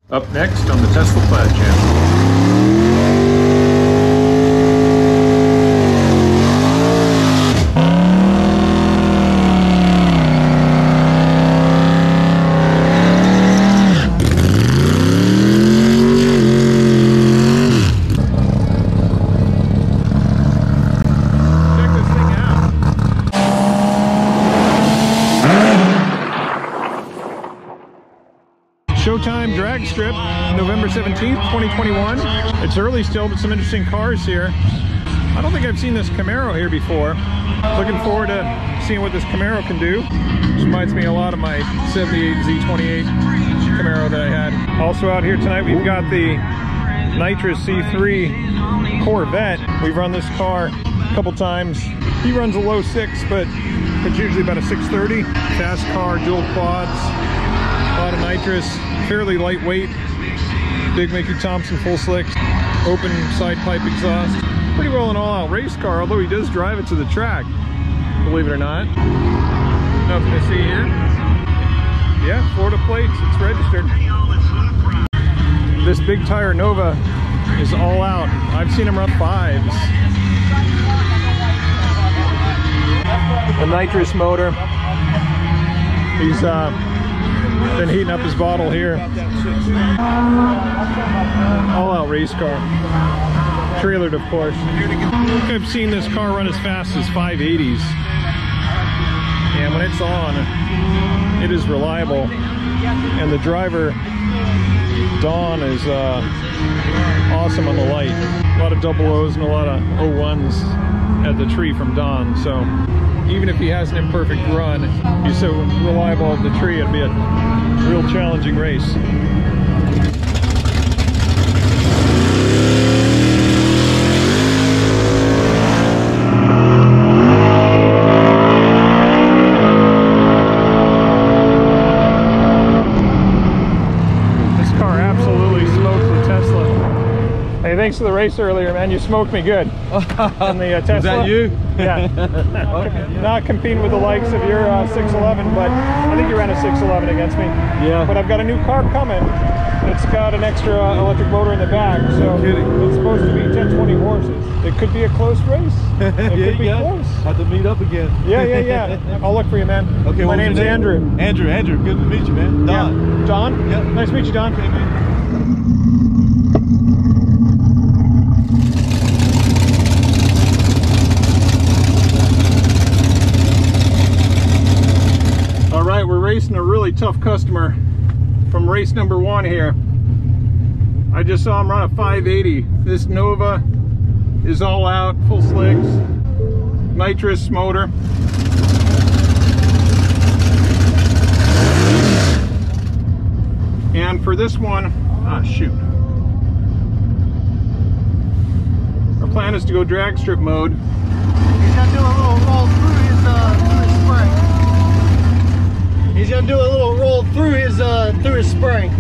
Up next on the Tesla Plaid channel. Showtime Dragstrip, November 17th, 2021. It's early still, but some interesting cars here. I don't think I've seen this Camaro here before. Looking forward to seeing what this Camaro can do. Which reminds me a lot of my 78 Z28 Camaro that I had. Also out here tonight, we've got the Nitrous C3 Corvette. We've run this car a couple times. He runs a low 6, but it's usually about a 630. Fast car, dual quads, a lot of nitrous. Fairly lightweight, big Mickey Thompson full slicks, open side pipe exhaust. Pretty well an all-out race car, although he does drive it to the track, believe it or not. Nothing to see here. Yeah, Florida plates, it's registered. This big tire Nova is all out. I've seen him run 5s. A nitrous motor. He's been heating up his bottle here. All-out race car. Trailered, of course. I've seen this car run as fast as 580s. And when it's on, it is reliable. And the driver, Don, is awesome on the light. A lot of double O's and a lot of O1s at the tree from Don. So even if he has an imperfect run, he's so reliable at the tree, it'll be a real challenging race. This car absolutely smokes the Tesla. Hey, thanks for the race earlier, man. You smoked me good on the Tesla. Is that you? Yeah. Okay. Not competing with the likes of your 611, but I think you ran a 611 against me. Yeah. But I've got a new car coming. It's got an extra electric motor in the back, so it's supposed to be 10-20 horses. It could be a close race. It could be close. Have to meet up again. Yeah. I'll look for you, man. Okay. My name's Andrew. Andrew. Good to meet you, man. Don. Yeah. Don? Yep. Nice to meet you, Don. Okay, man. Alright, we're racing a really tough customer from race number 1 here. I just saw him run a 580. This Nova is all out, full slicks, nitrous motor. And for this one, shoot. Our plan is to go drag strip mode. He's gonna do a little roll through his spring. He's gonna do a little roll through his spring.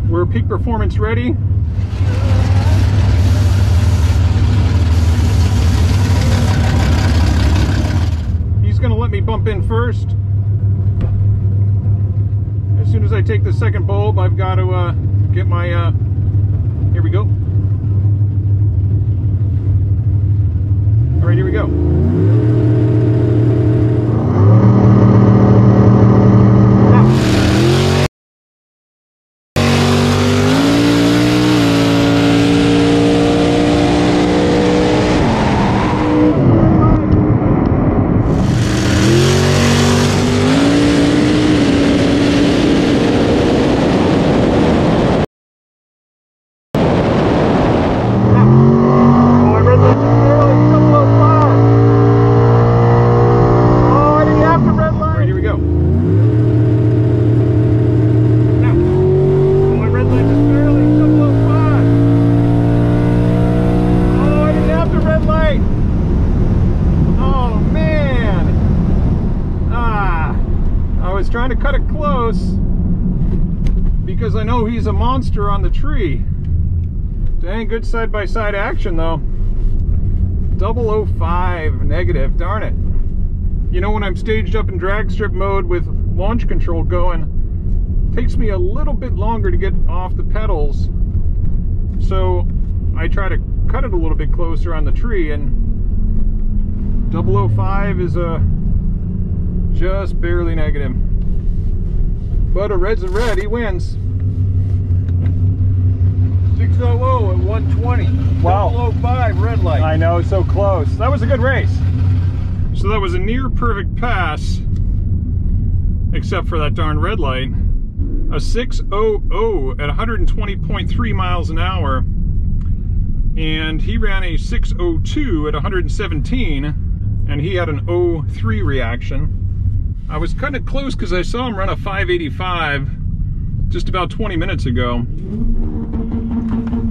We're peak performance ready. He's going to let me bump in first. As soon as I take the second bulb, I've got to get my, here we go. All right, here we go. because I know he's a monster on the tree. Dang, good side-by-side action though. 005 negative, darn it. You know, when I'm staged up in drag strip mode with launch control going, it takes me a little bit longer to get off the pedals. So I try to cut it a little bit closer on the tree, and 005 is just barely negative. But a red's a red, he wins. 600 at 120. Wow. 005 red light. I know, so close. That was a good race. So that was a near perfect pass, except for that darn red light. A 600 at 120.3 miles an hour. And he ran a 602 at 117, and he had an 03 reaction. I was kind of close because I saw him run a 585 just about 20 minutes ago.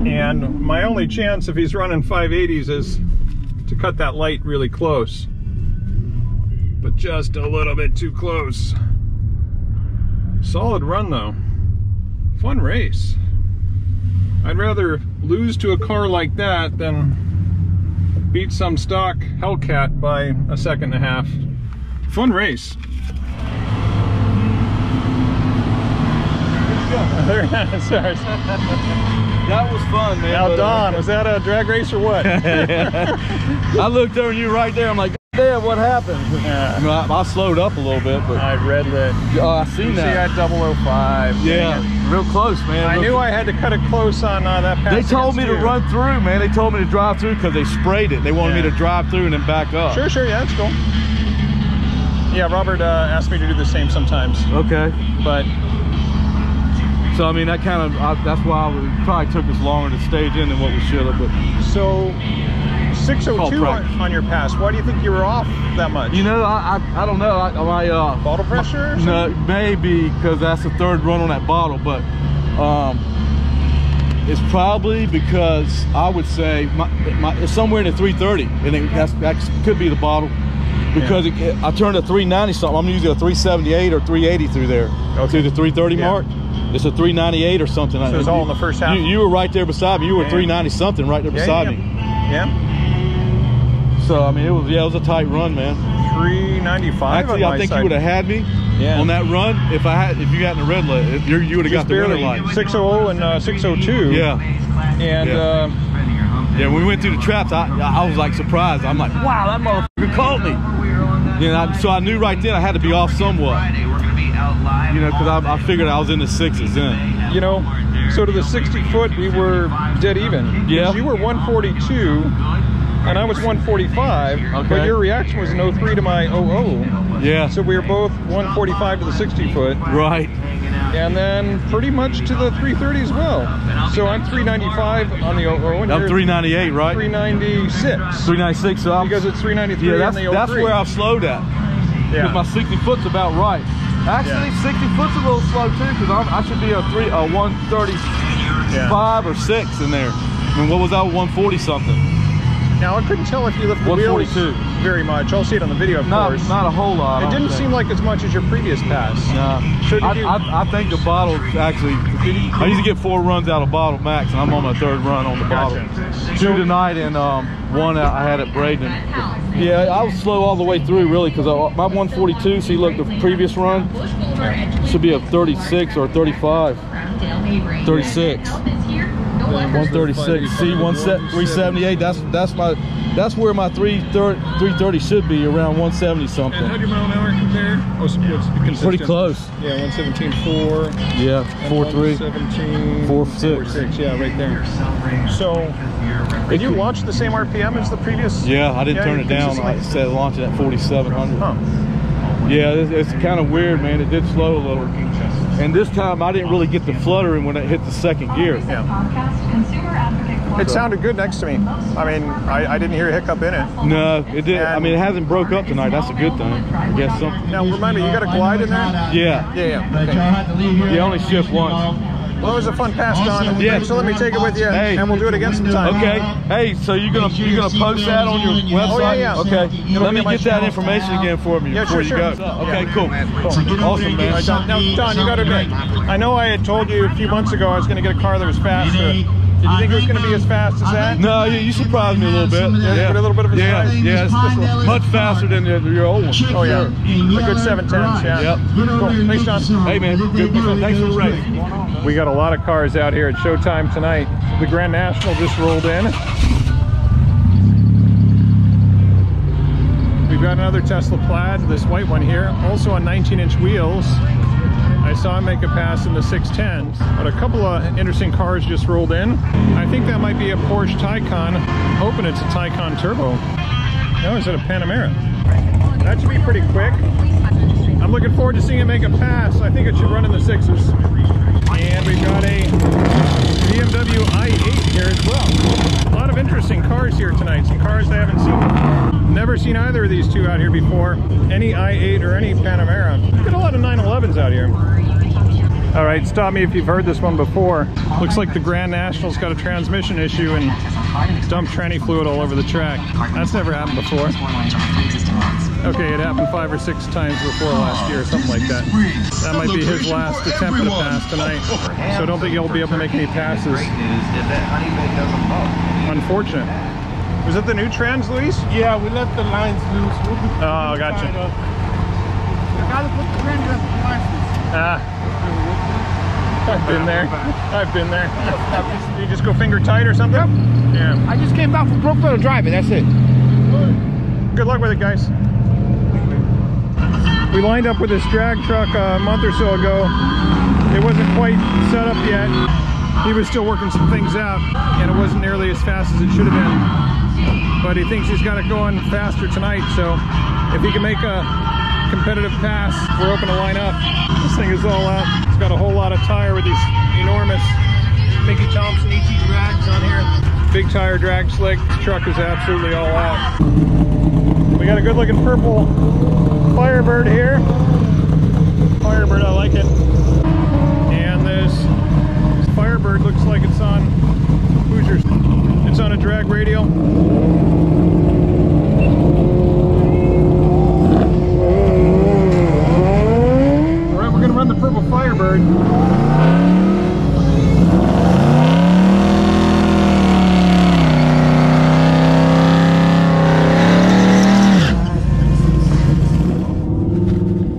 And my only chance if he's running 580s is to cut that light really close. But just a little bit too close. Solid run though. Fun race. I'd rather lose to a car like that than beat some stock Hellcat by a second and a half. Fun race. Sorry. That was fun, man. Now, Don, was that a drag race or what? I looked over and you were right there. I'm like, damn, what happened? Yeah. I slowed up a little bit, but I red lit. Oh, I seen that. See, I had 005. Yeah, real close, man. I knew I had to cut it close on that pass. They told me to run through, man. They told me to drive through because they sprayed it. They wanted me to drive through and then back up. Sure, yeah, that's cool. Yeah, Robert asked me to do the same sometimes. Okay. But so I mean, that kind of that's why it probably took us longer to stage in than what we should have. But so 602 on your pass. Why do you think you were off that much? You know, I don't know. My bottle pressure? No, maybe because that's the third run on that bottle, but it's probably because I would say it's somewhere in the 330, and that could be the bottle. Because I turned a 390 something. I'm using a 378 or 380 through there. Okay. Through the 330 mark. It's a 398 or something. So it's all in the first half. You were right there beside me. You were 390 something right there beside me. Yeah. So I mean, it was a tight run, man. 395. Actually, I think you would have had me on that run if you got in the red light. You would have got the red light. 600 and 602. Yeah. And yeah, when we went through the traps, I was like surprised. I'm like, wow, that motherfucker caught me. You know, so I knew right then I had to be off somewhat. You know, because I figured I was in the sixes then. You know, so to the 60 foot, we were dead even. Yeah. You were 142, and I was 145. Okay. But your reaction was an 03 to my 00. Yeah. So we were both 145 to the 60 foot. Right. And then pretty much to the 330 as well. So I'm 395 on the 00. And I'm 398, right? 396. 396. So because it's 393 on the 03. That's where I've slowed at. Because my 60 foot's about right. Actually, 60 foot's a little slow too, because I should be a 135 or 6 in there. I mean, what was that? 140 something. Now I couldn't tell if you lifted the wheels very much. I'll see it on the video, of course. Not a whole lot. It didn't seem like as much as your previous pass. No. So I think the bottle actually. I usually get 4 runs out of bottle max, and I'm on my 3rd run on the bottle. 2 tonight and 1 I had at Braden. Yeah, I was slow all the way through really because my 142. See, look, the previous run should be a 36 or 35. 36. 136. See, 378. That's where my 330 should be, around 170 something. And how do your mile an hour compare? What's consistent? Pretty close. Yeah, 117.4. Yeah, 4.3. 4.6. Yeah, right there. So, did you launch the same RPM as the previous? Yeah, I didn't turn it down. I said launch it at 4,700. Huh. Yeah, it's kind of weird, man. It did slow a little. And this time I didn't really get the fluttering when it hit the 2nd gear. Yeah. It sounded good next to me. I mean, I didn't hear a hiccup in it. No, it did. I mean, it hasn't broke up tonight. That's a good thing. I guess something. Now, remind me, you got a glide in there? Yeah. Yeah. Okay. You only shift once. Well, it was a fun pass, Don. Yeah. So let me take it with you, Hey. and we'll do it again sometime. Okay. Hey, so you're gonna post that on your website? Oh, yeah. Okay. Let me my get that channel. information again for me before you go. Okay, cool. Awesome, man. All right, Don. Now, Don, you got to admit, I know I had told you a few months ago I was going to get a car that was faster. Did you think it was going to be as fast as that? No, you surprised me a little bit. Yeah, a little bit of a surprise. Yeah, it's much faster than your old one. Oh, yeah. A good 710s, yeah. Yep. Cool. Thanks, Don. Hey, man. Good. Thanks for the race. We got a lot of cars out here at Showtime tonight. The Grand National just rolled in. We've got another Tesla Plaid, this white one here, also on 19-inch wheels. I saw him make a pass in the 610s, but a couple of interesting cars just rolled in. I think that might be a Porsche Taycan. I'm hoping it's a Taycan Turbo. No, is it a Panamera? That should be pretty quick. I'm looking forward to seeing it make a pass. I think it should run in the 6s. And we've got a BMW i8 here as well. A lot of interesting cars here tonight. Some cars I haven't seen. Never seen either of these two out here before. Any i8 or any Panamera. Got a lot of 911s out here. All right, stop me if you've heard this one before. Looks like the Grand National's got a transmission issue and dumped tranny fluid all over the track. That's never happened before. Okay, it happened 5 or 6 times before last year, something like that. That might be his last attempt at a pass tonight. So I don't think he'll be able to make any passes. Unfortunate. Was it the new trans, Luis? Yeah, we left the lines loose. Oh, gotcha. I've been there. I've been there. You just go finger tight or something? Yeah. I just came back from Brooklyn to drive it, that's it. Good luck with it, guys. We lined up with this drag truck a month or so ago. It wasn't quite set up yet. He was still working some things out, and it wasn't nearly as fast as it should have been. But he thinks he's got it going faster tonight, so if he can make a competitive pass, we're open to line up. This thing is all out. It's got a whole lot of tire with these enormous Mickey Thompson ET drags on here. Big tire drag slick. This truck is absolutely all out. We got a good looking purple Firebird here. Firebird, I like it. And this Firebird looks like it's on Hoosiers. It's on a drag radial. Alright, we're gonna run the purple Firebird.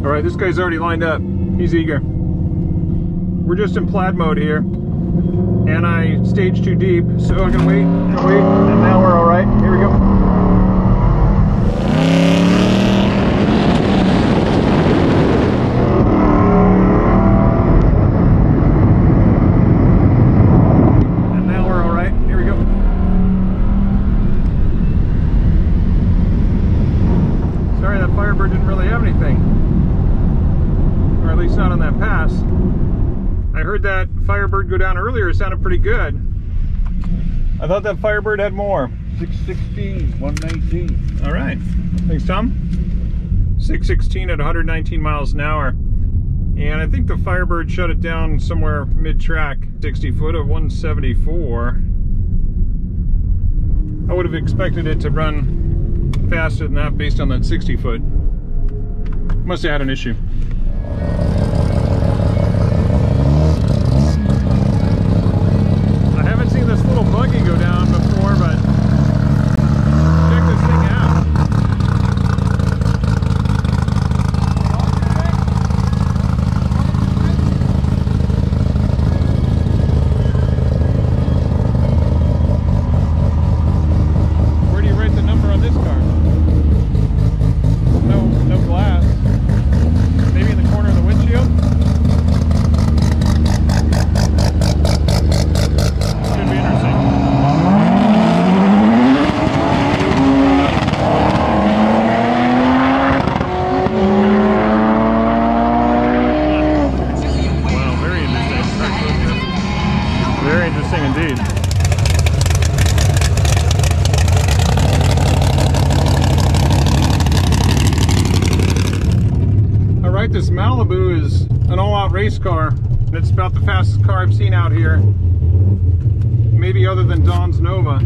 Alright, this guy's already lined up. He's eager. We're just in Plaid mode here. And I staged too deep, so I'm gonna wait, and now we're alright. Here we go. And now we're alright. Here we go. Sorry, that Firebird didn't really have anything. Or at least not on that pass. I heard that Firebird go down earlier. It sounded pretty good. I thought that Firebird had more. 616, 119. All right. Thanks, Tom. 616 at 119 miles an hour. And I think the Firebird shut it down somewhere mid-track. 60 foot of 174. I would have expected it to run faster than that based on that 60 foot. Must have had an issue. This little buggy go down before, but check this thing out. Where do you write the number on this car? No glass. Maybe in the corner of the windshield? Indeed. All right, this Malibu is an all-out race car. And it's about the fastest car I've seen out here. Maybe other than Don's Nova.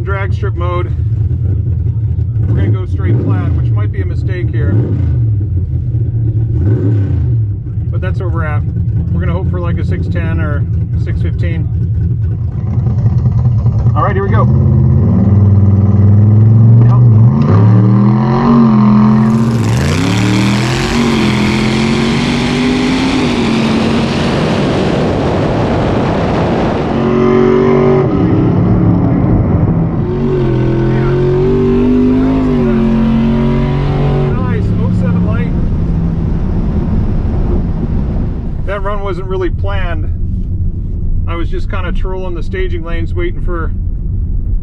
Dragstrip mode. We're going to go straight Plaid, which might be a mistake here. But that's where we're at. We're going to hope for like a 610 or 615. All right, here we go. That run wasn't really planned. I was just kind of trolling the staging lanes waiting for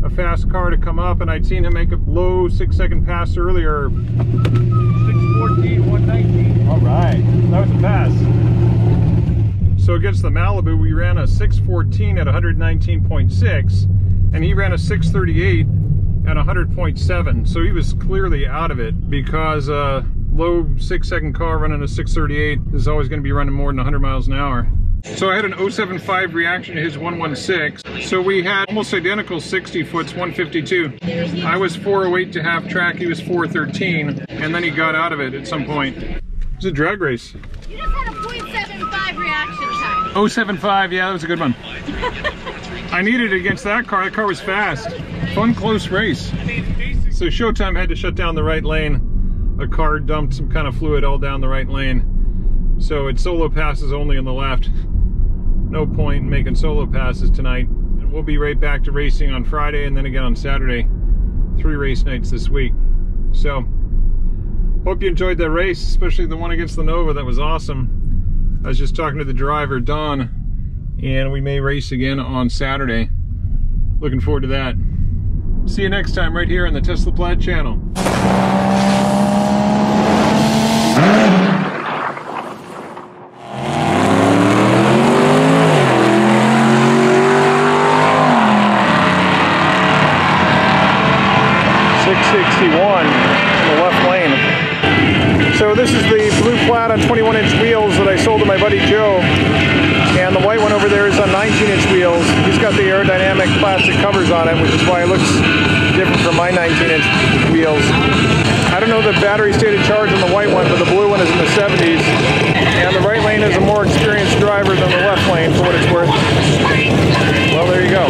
a fast car to come up, and I'd seen him make a low 6-second pass earlier. 6:14, 119. All right, that was a pass. So against the Malibu, we ran a 6:14 at 119.6, and he ran a 6:38 at 100.7. So he was clearly out of it, because low 6-second car running a 6:38 is always going to be running more than 100 miles an hour. So I had an 075 reaction to his 116. So we had almost identical 60 foots, 152. I was 408 to half track, he was 413, and then he got out of it at some point. It was a drag race. You just had a 0.75 reaction time. 075, yeah, that was a good one. I needed it against that car. That car was fast. Fun, close race. So Showtime had to shut down the right lane. A car dumped some kind of fluid all down the right lane. So it's solo passes only on the left. No point in making solo passes tonight. And we'll be right back to racing on Friday and then again on Saturday. 3 race nights this week. So, hope you enjoyed that race, especially the one against the Nova. That was awesome. I was just talking to the driver, Don, and we may race again on Saturday. Looking forward to that. See you next time right here on the Tesla Plaid channel. 661 in the left lane. So this is the blue Plaid on 21-inch wheels that I sold to my buddy Joe. And the white one over there is on 19-inch wheels. He's got the aerodynamic plastic covers on it, which is why it looks different from my 19-inch wheels. I don't know the battery stated charge on the white one, but the blue one is in the 70s. And the right lane is a more experienced driver than the left lane, for what it's worth. Well, there you go.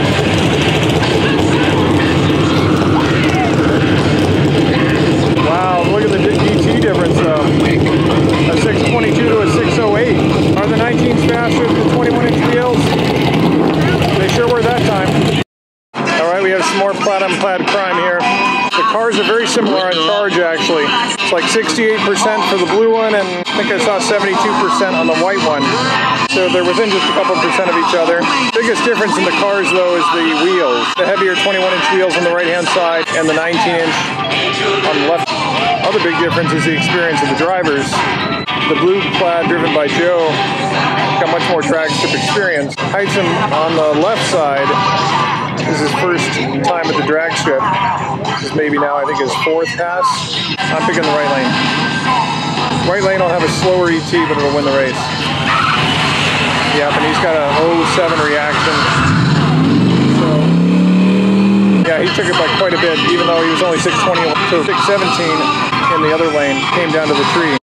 Wow, look at the DT difference though. A 622 to a 608. Are the 19s faster than the 21-inch wheels? They sure were that time. Alright, we have some more Plaid on Plaid crime here. The cars are very similar on charge actually. It's like 68% for the blue one, and I think I saw 72% on the white one. So they're within just a couple percent of each other. Biggest difference in the cars though is the wheels. The heavier 21-inch wheels on the right hand side and the 19-inch on the left. Other big difference is the experience of the drivers. The blue Plaid driven by Joe got much more drag strip experience. Heitson on the left side is his first time at the drag strip. This is maybe now I think his 4th pass. I'm picking the right lane. Right lane will have a slower ET, but it'll win the race. Yep, and he's got a 0.7 reaction. So yeah, he took it by quite a bit, even though he was only 620 to 617 in the other lane. Came down to the tree.